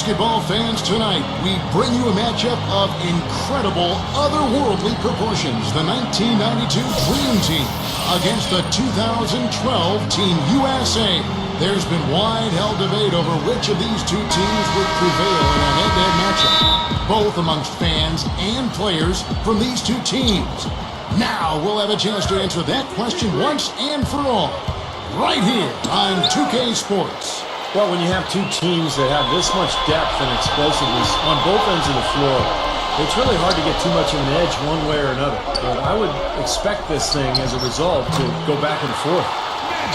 basketball fans, tonight we bring you a matchup of incredible, otherworldly proportions. The 1992 Dream Team against the 2012 Team USA. There's been wide-held debate over which of these two teams would prevail in a head-to-head matchup, both amongst fans and players from these two teams. Now we'll have a chance to answer that question once and for all, right here on 2K Sports. Well, when you have two teams that have this much depth and explosiveness on both ends of the floor, it's really hard to get too much of an edge one way or another. But I would expect this thing, as a result, to go back and forth.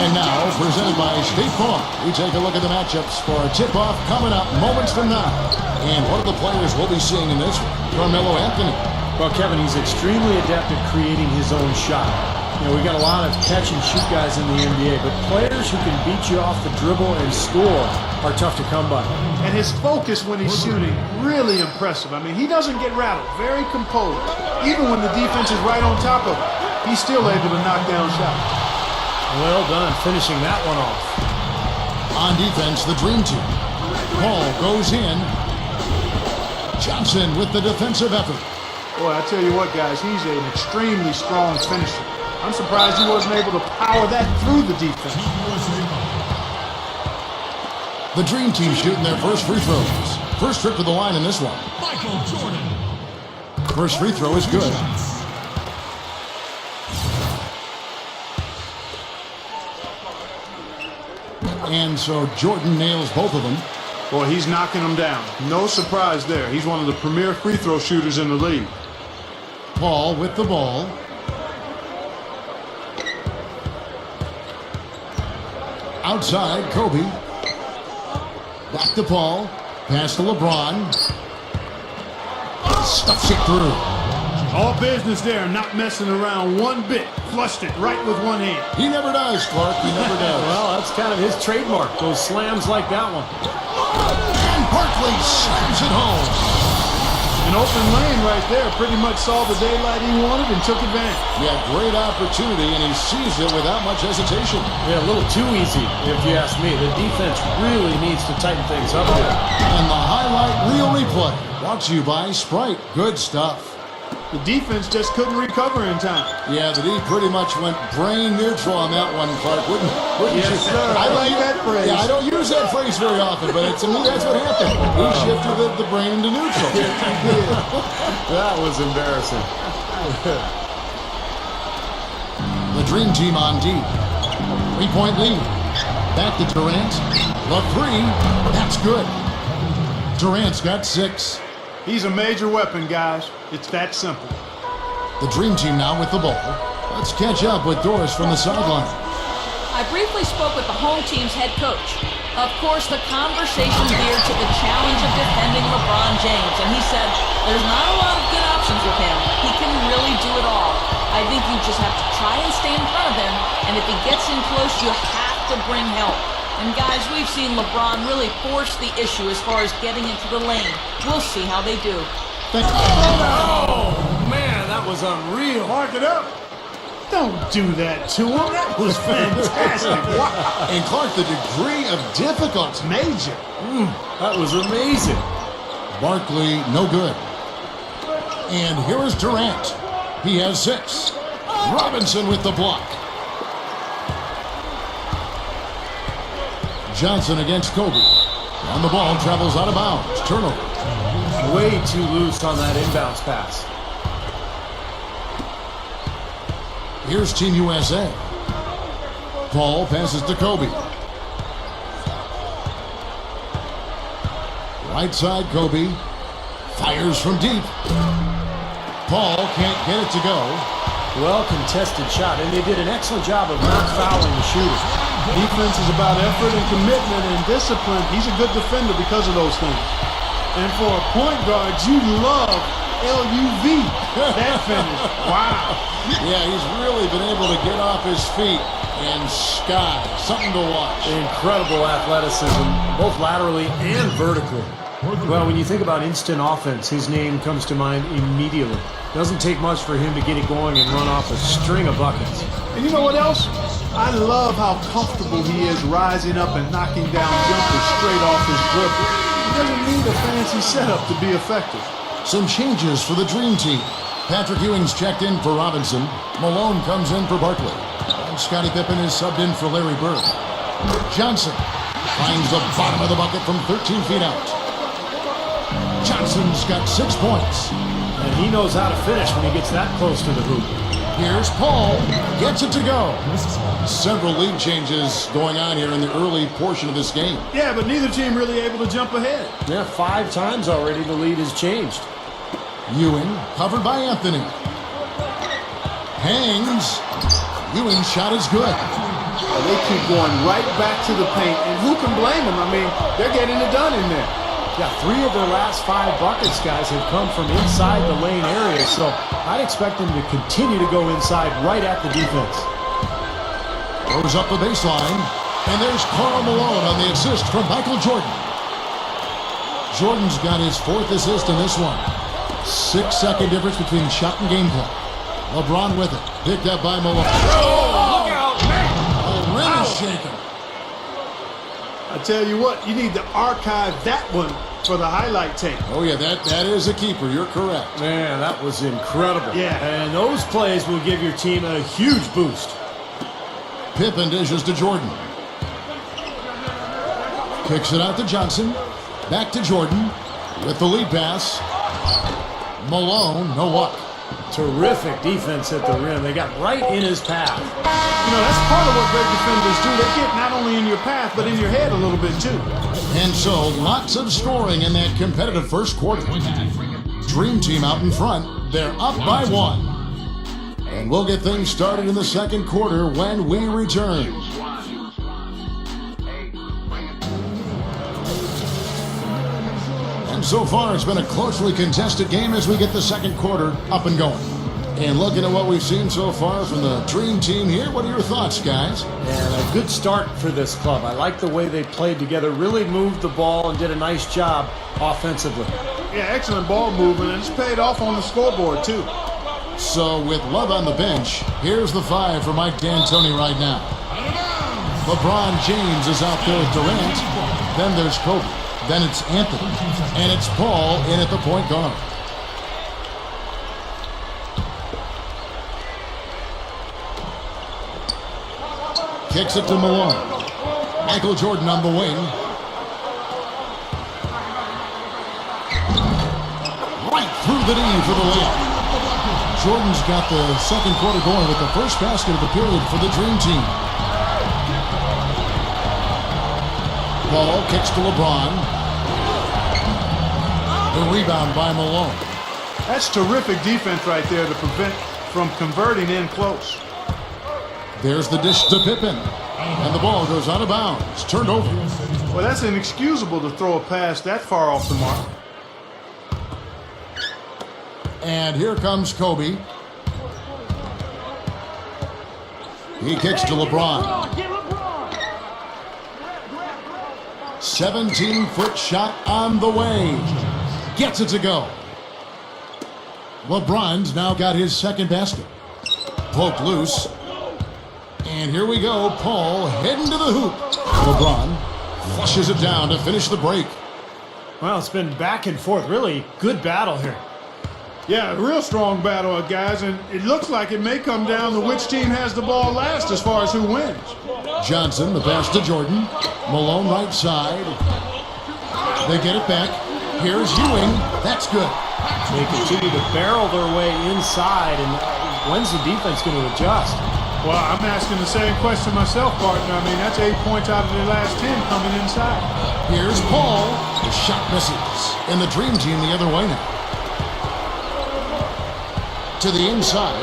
And now, presented by State Farm, we take a look at the matchups for a tip-off coming up moments from now. And what are the players we'll be seeing in this one? Carmelo Anthony. Well, Kevin, he's extremely adept at creating his own shot. You know, we got a lot of catch-and-shoot guys in the NBA, but players who can beat you off the dribble and score are tough to come by. And his focus when he's shooting, really impressive. I mean, he doesn't get rattled, very composed. Even when the defense is right on top of him, he's still able to knock down shots. Well done, finishing that one off. On defense, the Dream Team. Paul goes in. Johnson with the defensive effort. Boy, I tell you what, guys, he's an extremely strong finisher. I'm surprised he wasn't able to power that through the defense. The Dream Team shooting their first free throws. First trip to the line in this one. Michael Jordan. First free throw is good. And so Jordan nails both of them. Boy, he's knocking them down. No surprise there. He's one of the premier free throw shooters in the league. Paul with the ball. Outside, Kobe. Back to Paul. Pass to LeBron. Stuffs it through. All business there, not messing around one bit. Flushed it right with one hand. He never does, Clark. He never does. Well, that's kind of his trademark, those slams like that one. And Barkley slams it home. An open lane right there. Pretty much saw the daylight he wanted and took advantage. Yeah, great opportunity, and he seized it without much hesitation. Yeah, a little too easy, if you ask me. The defense really needs to tighten things up here. And the highlight reel replay brought to you by Sprite. Good stuff. The defense just couldn't recover in time. Yeah, the D pretty much went brain neutral on that one, Clark. Wouldn't yes, you? Sir. I like that phrase. Yeah, I don't use that phrase very often, but to me that's what happened. He shifted the brain into neutral. That was embarrassing. The Dream Team on D. 3-point lead. Back to Durant. The three. That's good. Durant's got 6. He's a major weapon, guys. It's that simple. The Dream Team now with the ball. Let's catch up with Doris from the sideline. I briefly spoke with the home team's head coach. Of course, the conversation veered to the challenge of defending LeBron James, and he said there's not a lot of good options with him. He can really do it all. I think you just have to try and stay in front of him, and if he gets in close, you have to bring help. And guys, we've seen LeBron really force the issue as far as getting into the lane. We'll see how they do. Oh, man, that was unreal. Mark it up. Don't do that to him. That was fantastic. Wow. And Clark, the degree of difficulty. Major. That was amazing. Barkley, no good. And here is Durant. He has 6. Robinson with the block. Johnson against Kobe. On the ball, travels out of bounds. Turnover. Way too loose on that inbounds pass. Here's Team USA. Paul passes to Kobe. Right side, Kobe. Fires from deep. Paul can't get it to go. Well contested shot, and they did an excellent job of not fouling the shooter. Defense is about effort and commitment and discipline. He's a good defender because of those things. And for a point guard, you love LUV. That finish. Wow. Yeah, he's really been able to get off his feet and sky. Something to watch. Incredible athleticism, both laterally and vertically. Well, when you think about instant offense, his name comes to mind immediately. Doesn't take much for him to get it going and run off a string of buckets. And you know what else? I love how comfortable he is rising up and knocking down jumpers straight off his dribble. He doesn't need a a fancy setup to be effective. Some changes for the Dream Team. Patrick Ewing's checked in for Robinson. Malone comes in for Barkley. And Scottie Pippen is subbed in for Larry Bird. Johnson finds the bottom of the bucket from 13 feet out. Johnson's got 6 points. And he knows how to finish when he gets that close to the hoop. Here's Paul. Gets it to go. Several lead changes going on here in the early portion of this game. Yeah, but neither team really able to jump ahead. Yeah, 5 times already the lead has changed. Ewing covered by Anthony. Hangs. Ewing's shot is good. Well, they keep going right back to the paint, and who can blame them? I mean, they're getting it done in there. Yeah, 3 of their last 5 buckets, guys, have come from inside the lane area, so I'd expect them to continue to go inside right at the defense. Goes up the baseline, and there's Karl Malone on the assist from Michael Jordan. Jordan's got his 4th assist in this one. 6-second difference between shot and game clock. LeBron with it, picked up by Malone. Oh, look out, man! The rim is shaken. I tell you what, you need to archive that one for the highlight tape. Oh, yeah, that is a keeper. You're correct. Man, that was incredible. Yeah. And those plays will give your team a huge boost. Pippen dishes to Jordan. Kicks it out to Johnson. Back to Jordan with the lead pass. Malone, no luck. Terrific defense at the rim. They got right in his path. You know, that's part of what great defenders do. They get not only in your path, but in your head a little bit, too. And so, lots of scoring in that competitive first quarter. Dream Team out in front. They're up by 1. And we'll get things started in the second quarter when we return. And so far, it's been a closely contested game as we get the second quarter up and going. And looking at what we've seen so far from the Dream Team here, what are your thoughts, guys? And a good start for this club. I like the way they played together, really moved the ball and did a nice job offensively. Yeah, excellent ball movement, and it's paid off on the scoreboard, too. So with Love on the bench, here's the 5 for Mike D'Antoni right now. LeBron James is out there with Durant. Then there's Kobe. Then it's Anthony. And it's Paul in at the point guard. Kicks it to Malone. Michael Jordan on the wing. Right through the knee for the layup. Jordan's got the second quarter going with the first basket of the period for the Dream Team. Ball kicks to LeBron. The rebound by Malone. That's terrific defense right there to prevent from converting in close. There's the dish to Pippen. And the ball goes out of bounds. Turned over. Well, that's inexcusable to throw a pass that far off the mark. And here comes Kobe. He kicks to LeBron. 17-foot shot on the way. Gets it to go. LeBron's now got his second basket. Poked loose. And here we go. Paul heading to the hoop. LeBron flushes it down to finish the break. Well, it's been back and forth. Really good battle here. Yeah, a real strong battle, guys, and it looks like it may come down to which team has the ball last as far as who wins. Johnson, the pass to Jordan. Malone right side. They get it back. Here's Ewing. That's good. They continue to barrel their way inside, and when's the defense going to adjust? Well, I'm asking the same question myself, partner. I mean, that's 8 points out of their last 10 coming inside. Here's Paul. The shot misses. And the Dream Team the other way now. To the inside.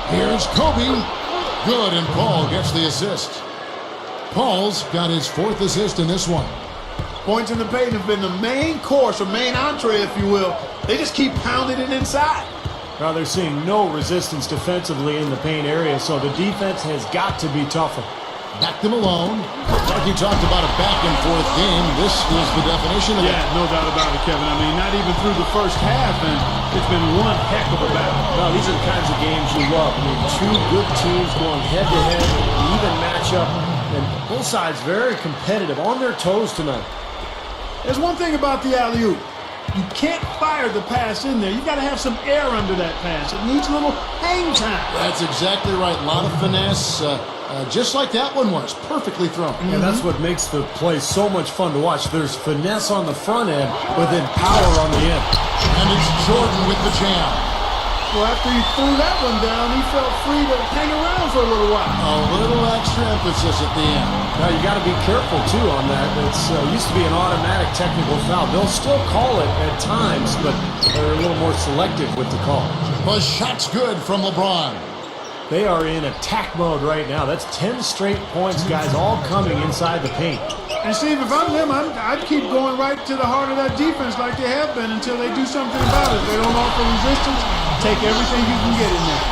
Here's Kobe. Good, and Paul gets the assist. Paul's got his 4th assist in this one. Points in the paint have been the main course, or main entree, if you will. They just keep pounding it inside. Now they're seeing no resistance defensively in the paint area, so the defense has got to be tougher. Back to Malone. Like you talked about a back-and-forth game, this is the definition of Yeah, no doubt about it, Kevin. I mean, not even through the first half, and it's been one heck of a battle. No, these are the kinds of games you love. I mean, 2 good teams going head-to-head, even matchup, and both sides very competitive, on their toes tonight. There's one thing about the alley-oop. You can't fire the pass in there. You got to have some air under that pass. It needs a little hang time. That's exactly right. A lot of finesse, just like that one was. Perfectly thrown. And that's what makes the play so much fun to watch. There's finesse on the front end, but then power on the end. And it's Jordan with the jam. Well, after he threw that one down, he felt free to hang around for a little while. A little extra emphasis at the end. Now, you got to be careful, too, on that. It's used to be an automatic technical foul. They'll still call it at times, but they're a little more selective with the call. The shot's good from LeBron. They are in attack mode right now. That's 10 straight points, guys, all coming inside the paint. And Steve, if I'm them, I'd keep going right to the heart of that defense like they have been until they do something about it. If they don't offer resistance, take everything you can get in there.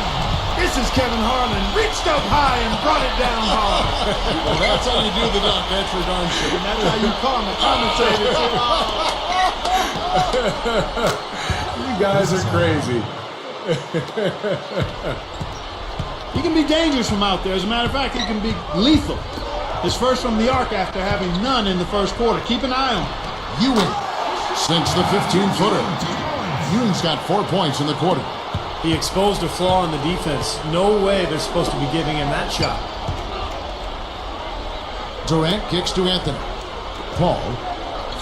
This is Kevin Harlan, reached up high and brought it down hard. Well, that's how you do the dunk, that's for darn sure. And that's how you call him, the commentator. You guys are crazy. He can be dangerous from out there. As a matter of fact, he can be lethal. His first from the arc after having none in the first quarter. Keep an eye on him. Ewing sinks the 15-footer. Ewing's got 4 points in the quarter. He exposed a flaw in the defense. No way they're supposed to be giving him that shot. Durant kicks to Anthony. Paul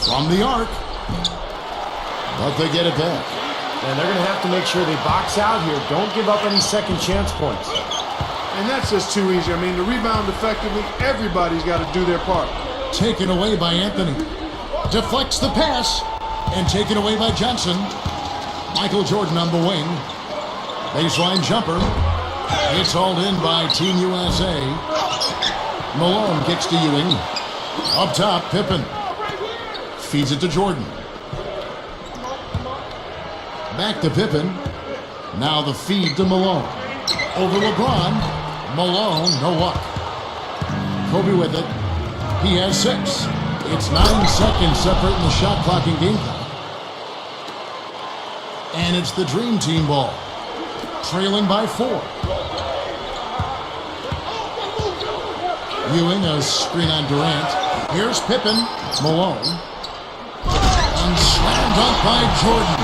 from the arc. But they get it back. And they're going to have to make sure they box out here. Don't give up any second chance points. And that's just too easy. I mean, to rebound effectively, everybody's got to do their part. Taken away by Anthony. Deflects the pass. And taken away by Johnson. Michael Jordan on the wing. Baseline jumper. It's hauled in by Team USA. Malone kicks to Ewing. Up top, Pippen. Feeds it to Jordan. Back to Pippen. Now the feed to Malone. Over LeBron. Malone, no luck. Kobe with it. He has 6. It's 9 seconds separating the shot clock and game clock. And it's the Dream Team ball. Trailing by 4. Ewing, a screen on Durant. Here's Pippen. Malone. And slam dunk by Jordan.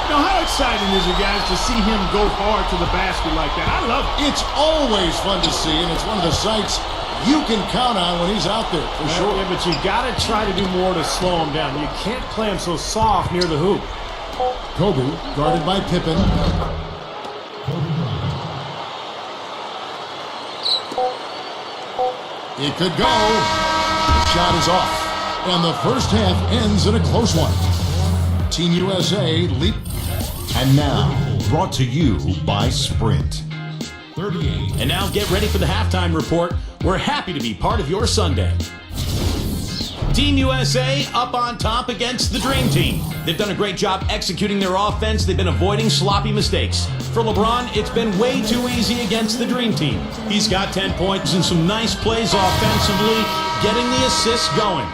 You know, how exciting is it, guys, to see him go hard to the basket like that? I love it. It's always fun to see, and it's one of the sights you can count on when he's out there, for sure. Yeah, but you got to try to do more to slow him down. You can't play him so soft near the hoop. Kobe, guarded by Pippen. It could go. The shot is off. And the first half ends in a close one. Team USA lead. And now, brought to you by Sprint. 38. And now get ready for the halftime report. We're happy to be part of your Sunday. Team USA up on top against the Dream Team. They've done a great job executing their offense. They've been avoiding sloppy mistakes. For LeBron, it's been way too easy against the Dream Team. He's got 10 points and some nice plays offensively, getting the assists going.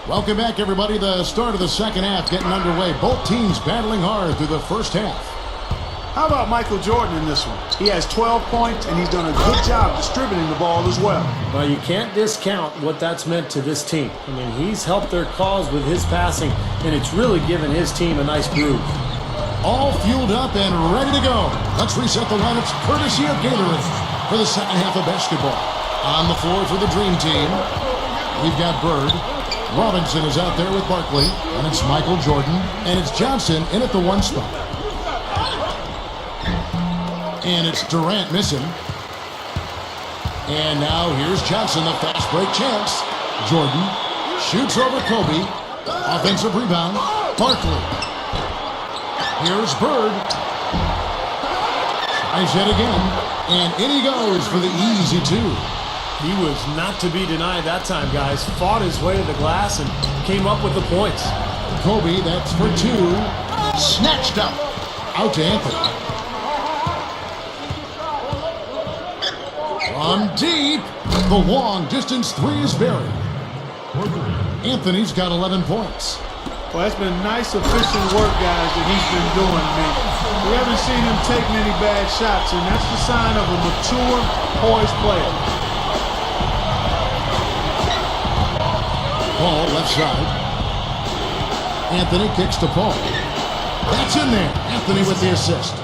Welcome back, everybody. The start of the second half getting underway. Both teams battling hard through the first half. How about Michael Jordan in this one? He has 12 points, and he's done a good job distributing the ball as well. Well, you can't discount what that's meant to this team. I mean, he's helped their cause with his passing, and it's really given his team a nice groove. All fueled up and ready to go. Let's reset the lineups courtesy of Gatorade for the second half of basketball. On the floor for the Dream Team, we've got Bird. Robinson is out there with Barkley, and it's Michael Jordan, and it's Johnson in at the 1 spot. And it's Durant missing. And now here's Johnson, the fast break chance. Jordan shoots over Kobe. Offensive rebound, Barkley. Here's Bird. Tries yet again, and in he goes for the easy 2. He was not to be denied that time, guys. Fought his way to the glass and came up with the points. Kobe, that's for 2. Snatched up. Out to Anthony. From deep, the long distance 3 is buried. Anthony's got 11 points. Well, that's been nice, efficient work, guys, that he's been doing. I mean, we haven't seen him take many bad shots, and that's the sign of a mature, poised player. Ball left side. Anthony kicks to Paul. That's in there. Anthony with the assist.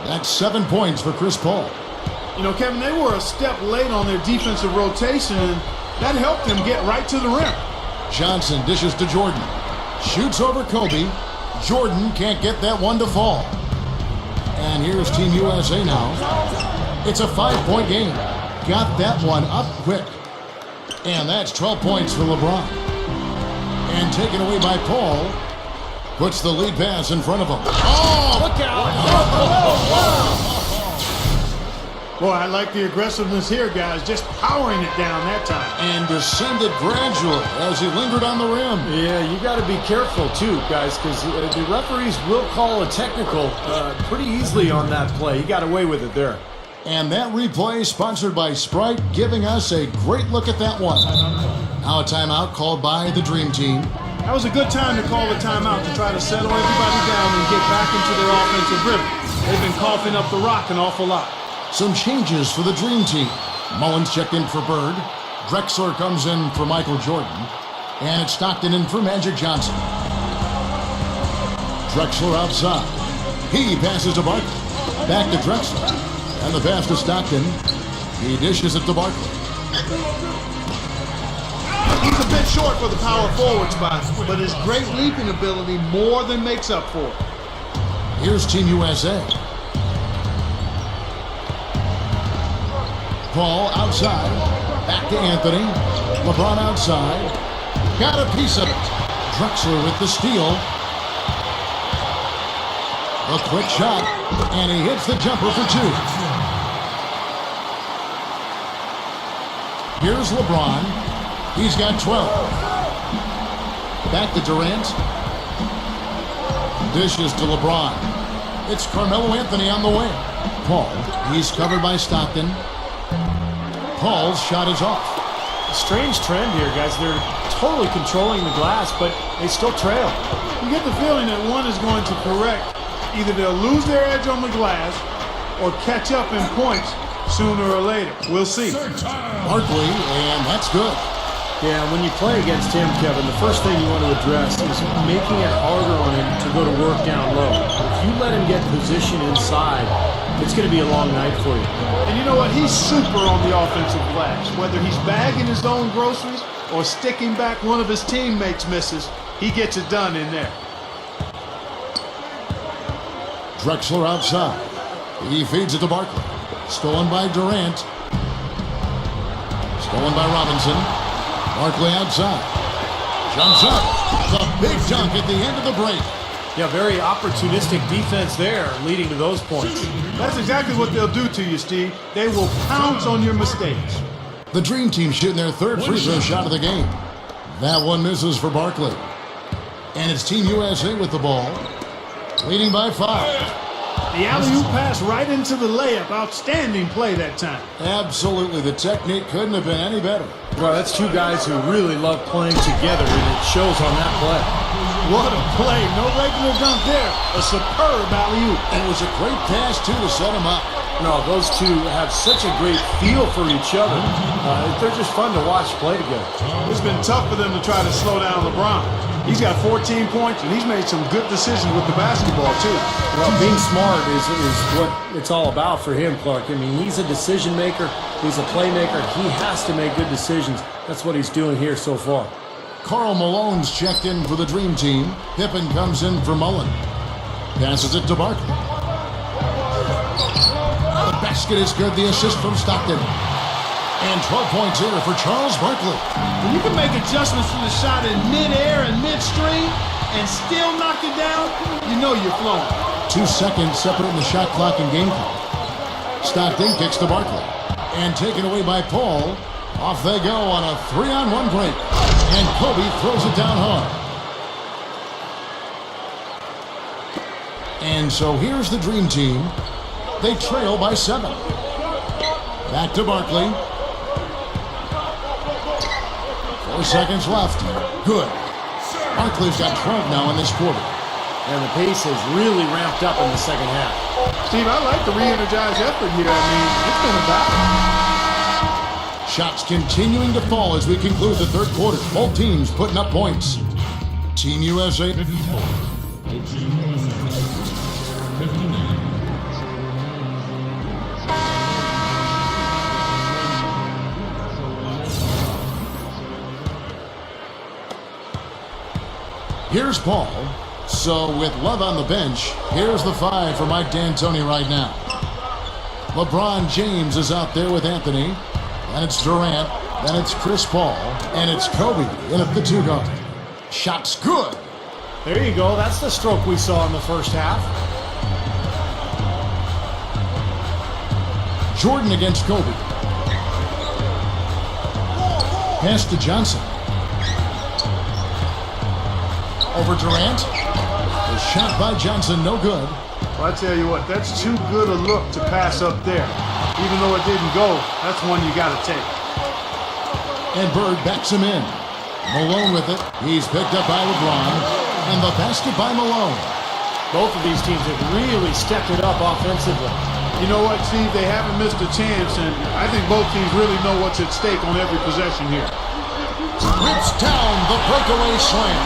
That's 7 points for Chris Paul. You know, Kevin, they were a step late on their defensive rotation, and that helped them get right to the rim. Johnson dishes to Jordan. Shoots over Kobe. Jordan can't get that one to fall. And here's Team USA now. It's a 5-point game. Got that one up quick. And that's 12 points for LeBron. And taken away by Paul. Puts the lead pass in front of him. Oh, look out! Boy, I like the aggressiveness here, guys. Just powering it down that time. And descended gradually as he lingered on the rim. Yeah, you got to be careful too, guys, because the referees will call a technical pretty easily on that play. He got away with it there. And that replay sponsored by Sprite, giving us a great look at that one. Now a timeout called by the Dream Team. That was a good time to call the timeout to try to settle everybody down and get back into their offensive rhythm. They've been coughing up the rock an awful lot. Some changes for the Dream Team. Mullins checked in for Bird. Drexler comes in for Michael Jordan. And it's Stockton in for Magic Johnson. Drexler outside. He passes to Barkley. Back to Drexler. And the pass to Stockton. He dishes it to Barkley. He's a bit short for the power forward spot, but his great leaping ability more than makes up for it. Here's Team USA. Paul outside. Back to Anthony. LeBron outside. Got a piece of it. Drexler with the steal. A quick shot. And he hits the jumper for two. Here's LeBron. He's got 12. Back to Durant. Dishes to LeBron. It's Carmelo Anthony on the way. Paul. He's covered by Stockton. Paul's shot is off. A strange trend here, guys. They're totally controlling the glass, but they still trail. You get the feeling that one is going to correct. Either they'll lose their edge on the glass or catch up in points sooner or later. We'll see. Barkley, and that's good. Yeah, when you play against him, Kevin, the first thing you want to address is making it harder on him to go to work down low. If you let him get position inside, it's going to be a long night for you. And you know what? He's super on the offensive glass. Whether he's bagging his own groceries or sticking back one of his teammates' misses, he gets it done in there. Drexler outside. He feeds it to Barkley. Stolen by Durant. Stolen by Robinson. Barkley outside. Jumps up. The big dunk at the end of the break. Yeah, very opportunistic defense there, leading to those points. That's exactly what they'll do to you, Steve. They will pounce on your mistakes. The Dream Team shooting their third free throw shot of the game. That one misses for Barkley. And it's Team USA with the ball, leading by 5. The alley-oop pass right into the layup. Outstanding play that time. Absolutely. The technique couldn't have been any better. Well, that's two guys who really love playing together, and it shows on that play. What a play. No regular dunk there. A superb alley-oop. And it was a great pass, too, to set him up. No, those two have such a great feel for each other. They're just fun to watch play together. It's been tough for them to try to slow down LeBron. He's got 14 points, and he's made some good decisions with the basketball, too. Well, being smart is what it's all about for him, Clark. I mean, he's a decision maker. He's a playmaker. He has to make good decisions. That's what he's doing here so far. Karl Malone's checked in for the Dream Team. Pippen comes in for Mullen. Passes it to Barkley. The basket is good. The assist from Stockton. And 12 points here for Charles Barkley. When you can make adjustments to the shot in midair and midstream and still knock it down, you know you're flowing. 2 seconds separating the shot clock and game clock. Stockton kicks to Barkley. And taken away by Paul. Off they go on a 3-on-1 break. And Kobe throws it down hard. And so here's the Dream Team. They trail by 7. Back to Barkley. 4 seconds left. Good. Barkley's got 12 now in this quarter. And the pace has really ramped up in the second half. Steve, I like the re-energized effort here. I mean, it's been a battle. Shots continuing to fall as we conclude the third quarter. Both teams putting up points. Team USA. 54. Team USA. 59. Here's Paul. So with Love on the bench, here's the 5 for Mike D'Antoni right now. LeBron James is out there with Anthony. Then it's Durant. Then it's Chris Paul. And it's Kobe in at the 2 guard. Shot's good. There you go. That's the stroke we saw in the first half. Jordan against Kobe. Pass to Johnson. Over Durant. The shot by Johnson, no good. Well, I tell you what, that's too good a look to pass up there. Even though it didn't go, that's one you got to take. And Bird backs him in. Malone with it. He's picked up by LeBron. And the basket by Malone. Both of these teams have really stepped it up offensively. You know what, Steve? They haven't missed a chance, and I think both teams really know what's at stake on every possession here. Rips down the breakaway slam.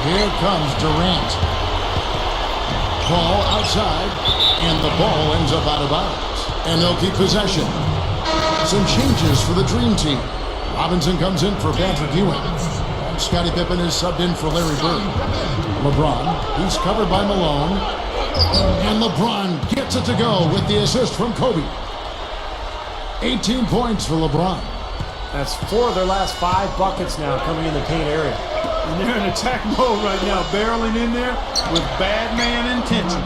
Here comes Durant. Ball outside, and the ball ends up out of bounds. And they'll keep possession. Some changes for the Dream Team. Robinson comes in for Patrick Ewing. And Scottie Pippen is subbed in for Larry Bird. LeBron, he's covered by Malone. And LeBron gets it to go with the assist from Kobe. 18 points for LeBron. That's 4 of their last 5 buckets now coming in the paint area. And they're in attack mode right now, barreling in there with bad man intentions.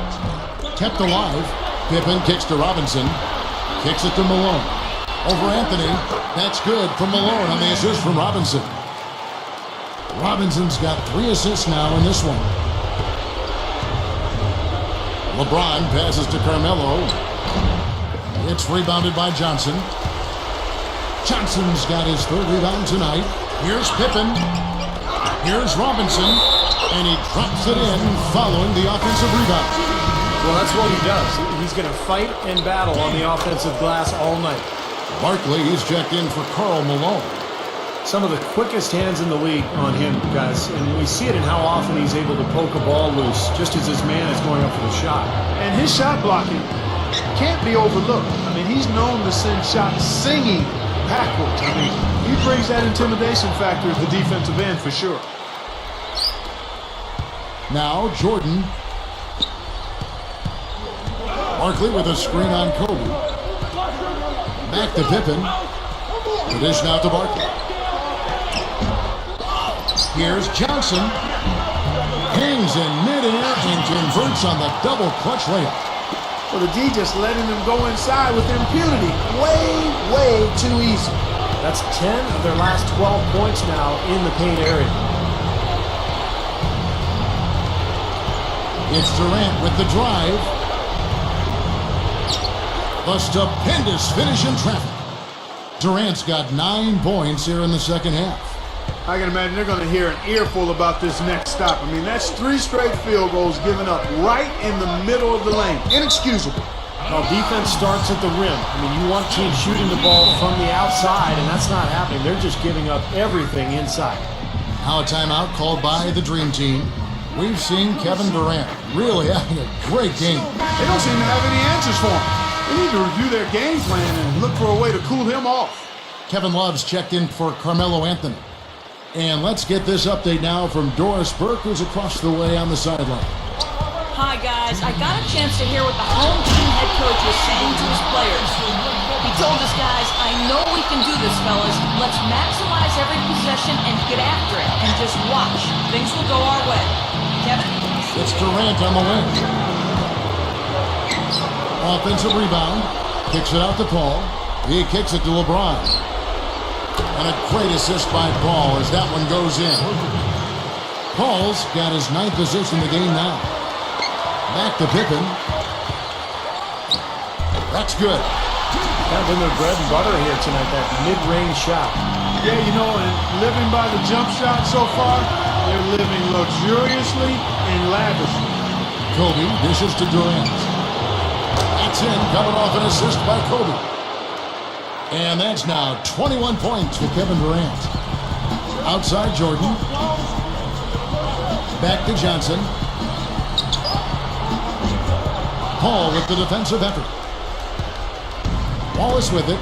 Kept alive. Pippen kicks to Robinson. Kicks it to Malone. Over Anthony. That's good from Malone on the assist from Robinson. Robinson's got 3 assists now in this one. LeBron passes to Carmelo. It's rebounded by Johnson. Johnson's got his 3rd rebound tonight. Here's Pippen. Here's Robinson. And he drops it in following the offensive rebound. Well, that's what he does. He's going to fight and battle on the offensive glass all night. Barkley is checked in for Karl Malone. Some of the quickest hands in the league on him, guys. And we see it in how often he's able to poke a ball loose just as his man is going up for the shot. And his shot blocking can't be overlooked. I mean, he's known to send shots singing backwards. I mean, he brings that intimidation factor at the defensive end for sure. Now Jordan. Barkley with a screen on Kobe. Back to Pippen. The dish now to Barkley. Here's Johnson. Hangs in midair and converts on the double clutch layup. Well, the D just letting them go inside with impunity. Way too easy. That's 10 of their last 12 points now in the paint area. It's Durant with the drive. The stupendous finish in traffic. Durant's got 9 points here in the second half. I can imagine they're going to hear an earful about this next stop. I mean, that's 3 straight field goals given up right in the middle of the lane. Inexcusable. Well, defense starts at the rim. I mean, you want teams shooting the ball from the outside, and that's not happening. They're just giving up everything inside. Now a timeout called by the Dream Team. We've seen Kevin Durant really having a great game. They don't seem to have any answers for him. They need to review their game plan and look for a way to cool him off. Kevin Love's checked in for Carmelo Anthony. And let's get this update now from Doris Burke, who's across the way on the sideline. Hi, guys. I got a chance to hear what the home team head coach was saying to his players. He told us, guys, I know we can do this, fellas. Let's maximize every possession and get after it. And just watch. Things will go our way. Kevin? It's Durant on the wing. Offensive rebound. Kicks it out to Paul. He kicks it to LeBron. And a great assist by Paul as that one goes in. Paul's got his 9th assist in the game now. Back to Pippen. That's good. Kind of been their bread and butter here tonight, that mid-range shot. Yeah, you know, and living by the jump shot so far, they're living luxuriously and lavishly. Kobe dishes to Durant. That's in, coming off an assist by Kobe. And that's now 21 points for Kevin Durant. Outside Jordan. Back to Johnson. Paul with the defensive effort. Wallace with it.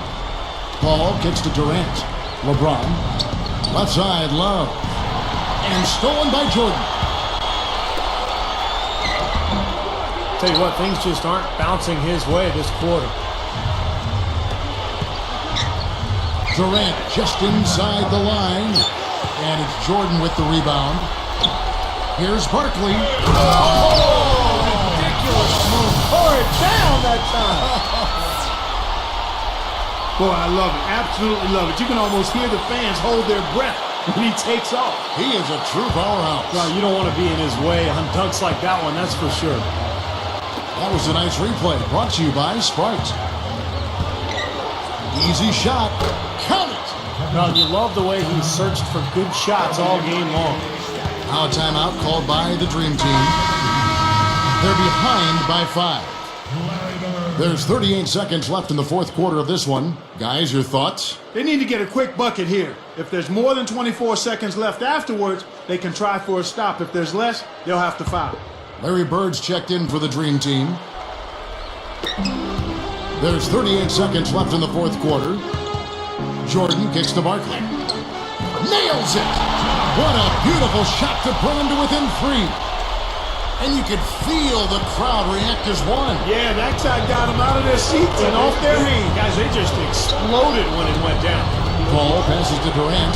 Paul kicks to Durant. LeBron. Left side, Love. And stolen by Jordan. Tell you what, things just aren't bouncing his way this quarter. Durant just inside the line. And it's Jordan with the rebound. Here's Barkley. Oh, ridiculous move. Tore it down that time. Boy, I love it. Absolutely love it. You can almost hear the fans hold their breath when he takes off. He is a true powerhouse. Well, you don't want to be in his way on dunks like that one, that's for sure. That was a nice replay brought to you by Sprite. Easy shot. Count it. Well, you love the way he searched for good shots all game long. Now a timeout called by the Dream Team. They're behind by 5. There's 38 seconds left in the fourth quarter of this one. Guys, your thoughts? They need to get a quick bucket here. If there's more than 24 seconds left afterwards, they can try for a stop. If there's less, they'll have to foul. Larry Bird's checked in for the Dream Team. There's 38 seconds left in the fourth quarter. Jordan kicks to Barkley. Nails it! What a beautiful shot to bring him to within 3. And you could feel the crowd react as one. Yeah, that shot got them out of their seats and off their hands. Guys, they just exploded when it went down. Paul passes to Durant.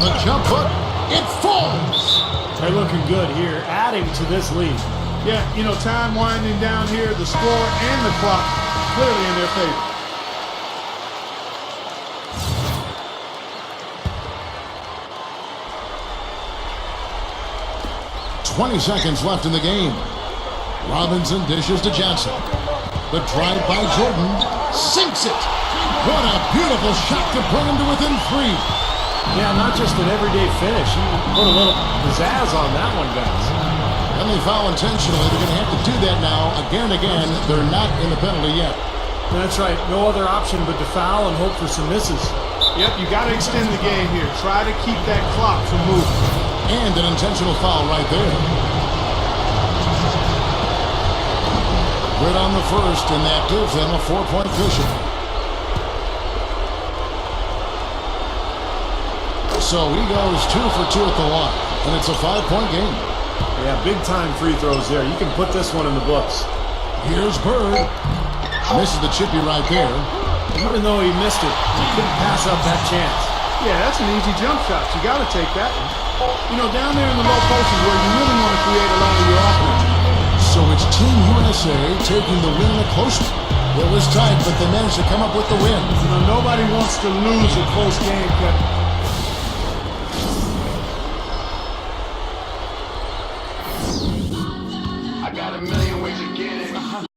The jump hook, it falls. They're looking good here, adding to this lead. Yeah, you know, time winding down here, the score and the clock clearly in their favor. 20 seconds left in the game. Robinson dishes to Johnson. The drive by Jordan sinks it. What a beautiful shot to bring him to within 3. Yeah, not just an everyday finish. He put a little pizzazz on that one, guys. And they foul intentionally. They're going to have to do that now again and again. They're not in the penalty yet. That's right. No other option but to foul and hope for some misses. Yep, you got to extend the game here. Try to keep that clock from moving. And an intentional foul right there. Good on the first, and that gives them a 4-point cushion. So he goes 2 for 2 at the line, and it's a 5-point game. Yeah, big-time free throws there. You can put this one in the books. Here's Bird. Misses the chippy right there. Even though he missed it, he couldn't pass up that chance. Yeah, that's an easy jump shot. You got to take that one. You know, down there in the low post is where you really want to create a lot of your offense. So it's Team USA taking the win in a close one. It was tight, but they managed to come up with the win. You know, nobody wants to lose a close game, Kevin. I got a million ways to get it.